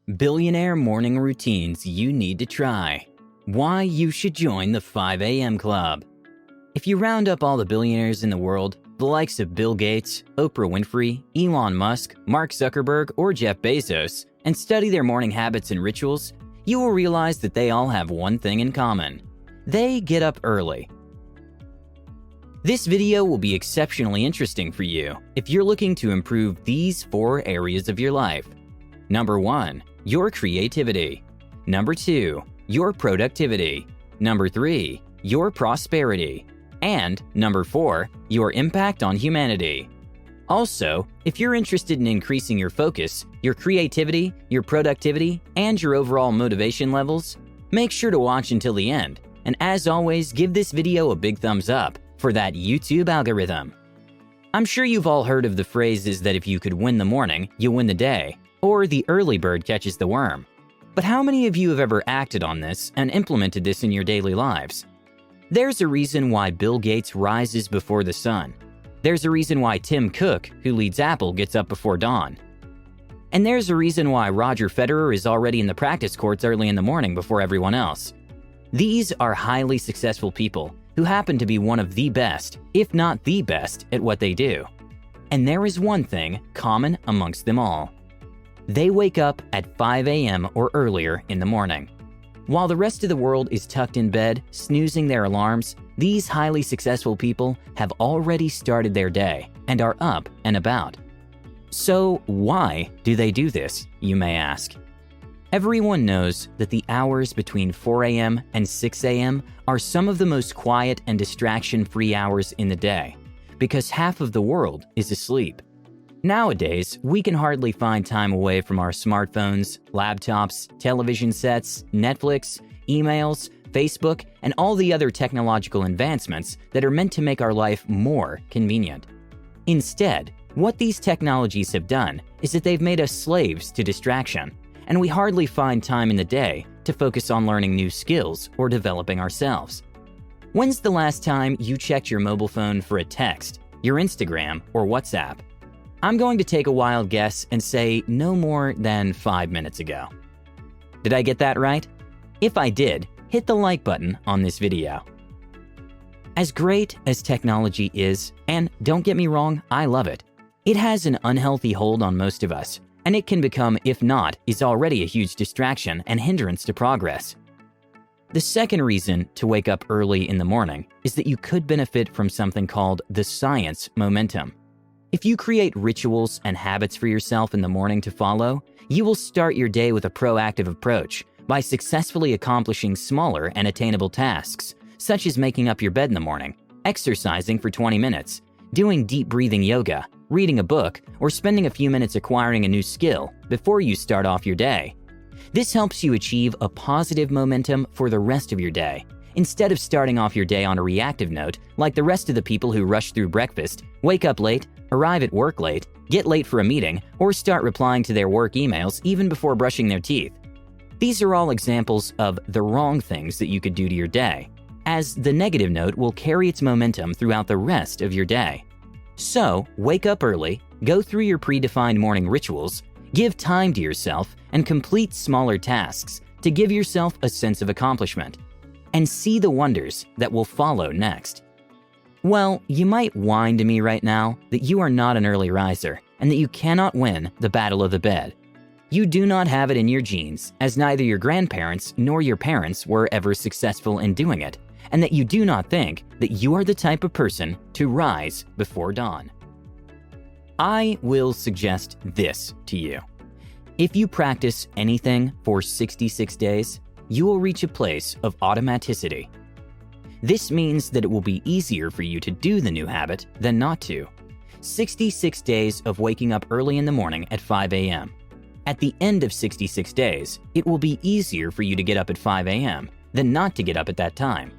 Billionaire morning routines you need to try. Why you should join the 5 a.m. club. If you round up all the billionaires in the world, the likes of Bill Gates, Oprah Winfrey, Elon Musk, Mark Zuckerberg, or Jeff Bezos, and study their morning habits and rituals, you will realize that they all have one thing in common. They get up early. This video will be exceptionally interesting for you if you're looking to improve these 4 areas of your life. Number 1, your creativity. Number 2, your productivity. Number 3, your prosperity. And number 4, your impact on humanity. Also, if you're interested in increasing your focus, your creativity, your productivity, and your overall motivation levels, make sure to watch until the end. And as always, give this video a big thumbs up for that YouTube algorithm. I'm sure you've all heard of the phrases that if you could win the morning, you win the day, or the early bird catches the worm. But how many of you have ever acted on this and implemented this in your daily lives? There's a reason why Bill Gates rises before the sun. There's a reason why Tim Cook, who leads Apple, gets up before dawn. And there's a reason why Roger Federer is already in the practice courts early in the morning before everyone else. These are highly successful people who happen to be one of the best, if not the best, at what they do. And there is one thing common amongst them all. They wake up at 5 a.m. or earlier in the morning. While the rest of the world is tucked in bed, snoozing their alarms, these highly successful people have already started their day and are up and about. So why do they do this, you may ask? Everyone knows that the hours between 4 a.m. and 6 a.m. are some of the most quiet and distraction-free hours in the day, because half of the world is asleep. Nowadays, we can hardly find time away from our smartphones, laptops, television sets, Netflix, emails, Facebook, and all the other technological advancements that are meant to make our life more convenient. Instead, what these technologies have done is that they've made us slaves to distraction, and we hardly find time in the day to focus on learning new skills or developing ourselves. When's the last time you checked your mobile phone for a text, your Instagram, or WhatsApp? I'm going to take a wild guess and say no more than 5 minutes ago. Did I get that right? If I did, hit the like button on this video. As great as technology is, and don't get me wrong, I love it, it has an unhealthy hold on most of us, and it can become, if not, is already a huge distraction and hindrance to progress. The second reason to wake up early in the morning is that you could benefit from something called the science momentum. If you create rituals and habits for yourself in the morning to follow, you will start your day with a proactive approach by successfully accomplishing smaller and attainable tasks, such as making up your bed in the morning, exercising for 20 minutes, doing deep breathing yoga, reading a book, or spending a few minutes acquiring a new skill before you start off your day. This helps you achieve a positive momentum for the rest of your day, instead of starting off your day on a reactive note like the rest of the people who rush through breakfast, wake up late, arrive at work late, get late for a meeting, or start replying to their work emails even before brushing their teeth. These are all examples of the wrong things that you could do to your day, as the negative note will carry its momentum throughout the rest of your day. So, wake up early, go through your predefined morning rituals, give time to yourself, and complete smaller tasks to give yourself a sense of accomplishment, and see the wonders that will follow next. Well, you might whine to me right now that you are not an early riser and that you cannot win the battle of the bed. You do not have it in your genes, as neither your grandparents nor your parents were ever successful in doing it, and that you do not think that you are the type of person to rise before dawn. I will suggest this to you. If you practice anything for 66 days, you will reach a place of automaticity. This means that it will be easier for you to do the new habit than not to. 66 days of waking up early in the morning at 5 a.m. At the end of 66 days, it will be easier for you to get up at 5 a.m. than not to get up at that time.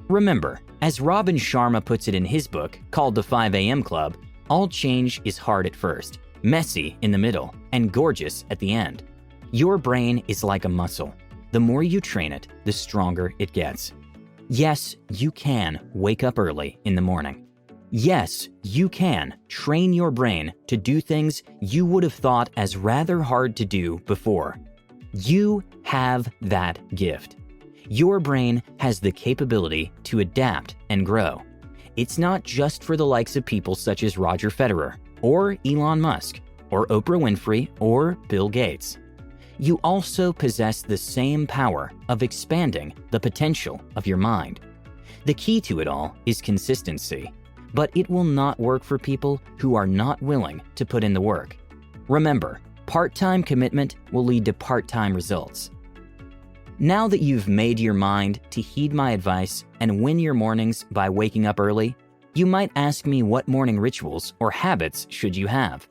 Remember, as Robin Sharma puts it in his book called The 5 a.m. Club, all change is hard at first, messy in the middle, and gorgeous at the end. Your brain is like a muscle. The more you train it, the stronger it gets. Yes, you can wake up early in the morning. Yes, you can train your brain to do things you would have thought as rather hard to do before. You have that gift. Your brain has the capability to adapt and grow. It's not just for the likes of people such as Roger Federer, or Elon Musk, or Oprah Winfrey, or Bill Gates. You also possess the same power of expanding the potential of your mind. The key to it all is consistency, but it will not work for people who are not willing to put in the work. Remember, part-time commitment will lead to part-time results. Now that you've made your mind to heed my advice and win your mornings by waking up early, you might ask me what morning rituals or habits should you have.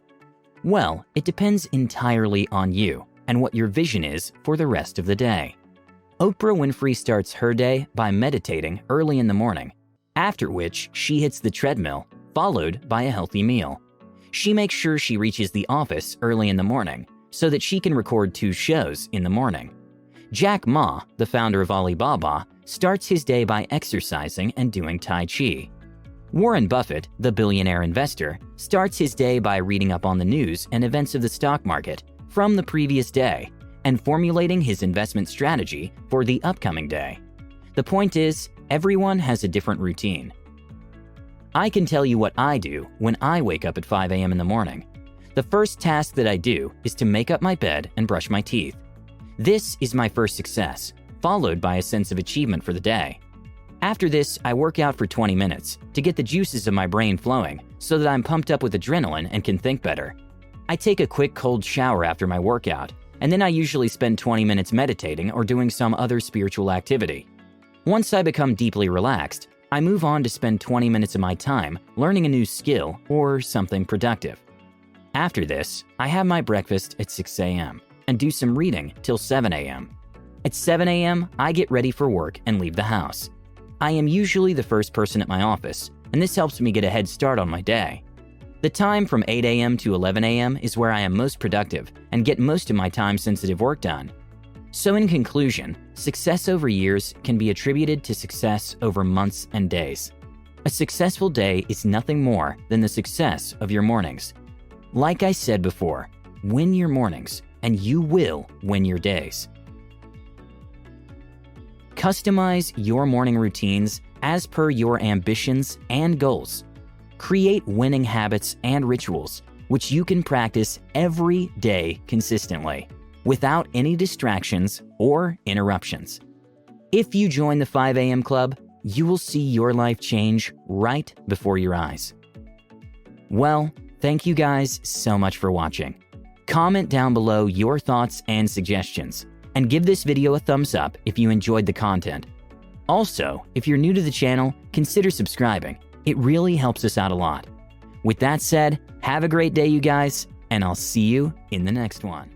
Well, it depends entirely on you and what your vision is for the rest of the day. Oprah Winfrey starts her day by meditating early in the morning, after which she hits the treadmill, followed by a healthy meal. She makes sure she reaches the office early in the morning so that she can record 2 shows in the morning. Jack Ma, the founder of Alibaba, starts his day by exercising and doing Tai Chi. Warren Buffett, the billionaire investor, starts his day by reading up on the news and events of the stock market from the previous day and formulating his investment strategy for the upcoming day. The point is, everyone has a different routine. I can tell you what I do when I wake up at 5 a.m. in the morning. The first task that I do is to make up my bed and brush my teeth. This is my first success, followed by a sense of achievement for the day. After this, I work out for 20 minutes to get the juices of my brain flowing so that I'm pumped up with adrenaline and can think better. I take a quick cold shower after my workout, and then I usually spend 20 minutes meditating or doing some other spiritual activity. Once I become deeply relaxed, I move on to spend 20 minutes of my time learning a new skill or something productive. After this, I have my breakfast at 6 a.m. and do some reading till 7 a.m. At 7 a.m., I get ready for work and leave the house. I am usually the first person at my office, and this helps me get a head start on my day. The time from 8 a.m. to 11 a.m. is where I am most productive and get most of my time-sensitive work done. So in conclusion, success over years can be attributed to success over months and days. A successful day is nothing more than the success of your mornings. Like I said before, win your mornings and you will win your days. Customize your morning routines as per your ambitions and goals. Create winning habits and rituals, which you can practice every day consistently, without any distractions or interruptions. If you join the 5 a.m. club, you will see your life change right before your eyes. Well, thank you guys so much for watching. Comment down below your thoughts and suggestions, and give this video a thumbs up if you enjoyed the content. Also, if you're new to the channel, consider subscribing. It really helps us out a lot. With that said, have a great day, you guys, and I'll see you in the next one.